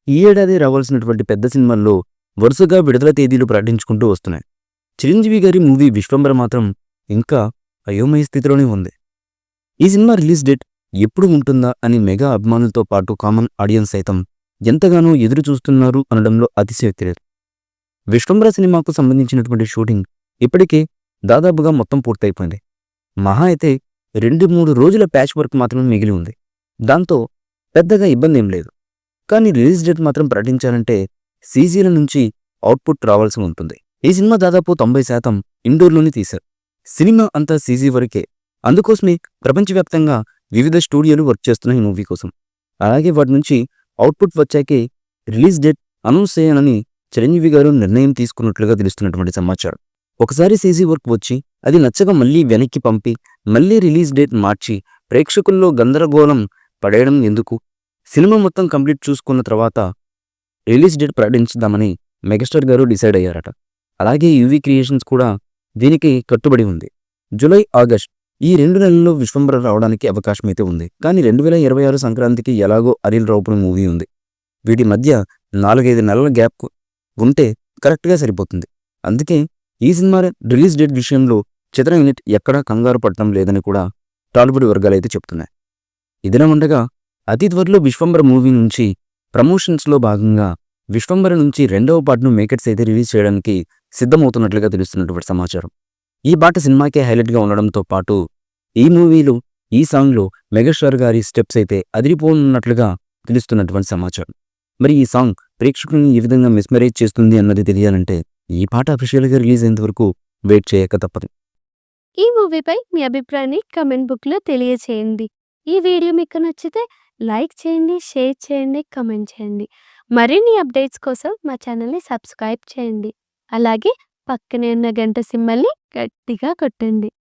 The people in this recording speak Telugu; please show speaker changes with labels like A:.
A: ఈ ఏడాది రావాల్సినటువంటి పెద్ద సినిమాల్లో వరుసగా విడుదల తేదీలు ప్రకటించుకుంటూ వస్తున్నాయి. చిరంజీవి గారి మూవీ 'విశ్వంబర' మాత్రం ఇంకా అయోమయ స్థితిలోనే ఉంది. ఈ సినిమా రిలీజ్ డేట్ ఎప్పుడు ఉంటుందా అని మెగా అభిమానులతో పాటు కామన్ ఆడియన్స్ సైతం ఎంతగానో ఎదురు చూస్తున్నారు అనడంలో అతిశయోక్తి లేదు. 'విశ్వంబర' సినిమాకు సంబంధించినటువంటి షూటింగ్ ఇప్పటికే దాదాపుగా మొత్తం పూర్తయిపోయింది. మహా అయితే 2-3 రోజుల ప్యాచ్ వర్క్ మాత్రమే మిగిలి ఉంది. దాంతో పెద్దగా ఇబ్బంది ఏం లేదు. కానీ రిలీజ్ డేట్ మాత్రం ప్రకటించాలంటే సీజీల నుంచి అవుట్పుట్ రావాల్సి ఉంటుంది. ఈ సినిమా దాదాపు 90% ఇండోర్లోనే తీశారు. సినిమా అంతా సీజీ వరకే. అందుకోసమే ప్రపంచవ్యాప్తంగా వివిధ స్టూడియోలు వర్క్ చేస్తున్నాయి ఈ మూవీ కోసం. అలాగే వాటి నుంచి అవుట్పుట్ వచ్చాకే రిలీజ్ డేట్ అనౌన్స్ చేయాలని చిరంజీవి గారు నిర్ణయం తీసుకున్నట్లుగా తెలుస్తున్నటువంటి సమాచారం. ఒకసారి సీజీ వర్క్ వచ్చి అది నచ్చక మళ్ళీ వెనక్కి పంపి మళ్ళీ రిలీజ్ డేట్ మార్చి ప్రేక్షకుల్లో గందరగోళం పడేయడం ఎందుకు? సినిమా మొత్తం కంప్లీట్ చూసుకున్న తర్వాత రిలీజ్ డేట్ ప్రకటించుదామని మెగాస్టార్ గారు డిసైడ్ అయ్యారట. అలాగే యూవీ క్రియేషన్స్ కూడా దీనికి కట్టుబడి ఉంది. జూలై, ఆగస్ట్ ఈ 2 నెలల్లో 'విశ్వంబర' రావడానికి అవకాశం అయితే ఉంది. కానీ 2026 సంక్రాంతికి ఎలాగో అనిల్ రావుపూడి మూవీ ఉంది. వీటి మధ్య 4-5 నెలల గ్యాప్ ఉంటే కరెక్ట్గా సరిపోతుంది. అందుకే ఈ సినిమా రిలీజ్ డేట్ విషయంలో చిత్ర యూనిట్ ఎక్కడా కంగారు పడటం లేదని కూడా టాలీవుడ్ వర్గాలైతే చెప్తున్నాయి. ఇదిలా ఉండగా అతి త్వరలో 'విశ్వంబర' మూవీ నుంచి ప్రమోషన్స్లో భాగంగా 'విశ్వంబర' నుంచి 2వ పార్ట్ను మేకర్స్ అయితే రిలీజ్ చేయడానికి సిద్ధమవుతున్నట్లుగా తెలుస్తున్నటువంటి సమాచారం. ఈ పాట సినిమాకే హైలైట్గా ఉండడంతో పాటు ఈ మూవీలో ఈ సాంగ్లో మెగాస్టార్ గారి స్టెప్స్ అయితే అదిరిపోనున్నట్లుగా తెలుస్తున్నటువంటి సమాచారం. మరి ఈ సాంగ్ ప్రేక్షకులను ఏ విధంగా మిస్మరైజ్ చేస్తుంది అన్నది తెలియాలంటే ఈ పాట అఫీషియల్గా రిలీజ్ అయ్యేంత వరకు వెయిట్ చేయక తప్పదు.
B: ఈ మూవీపై మీ అభిప్రాయాన్ని కమెంట్ బుక్లో తెలియచేయండి. ఈ వీడియో మీకు నచ్చితే లైక్ చేయండి, షేర్ చేయండి, కమెంట్ చేయండి. మరిన్ని అప్డేట్స్ కోసం మా ఛానల్ని సబ్స్క్రైబ్ చేయండి. అలాగే పక్కనే ఉన్న గంట సింబల్ని గట్టిగా కొట్టండి.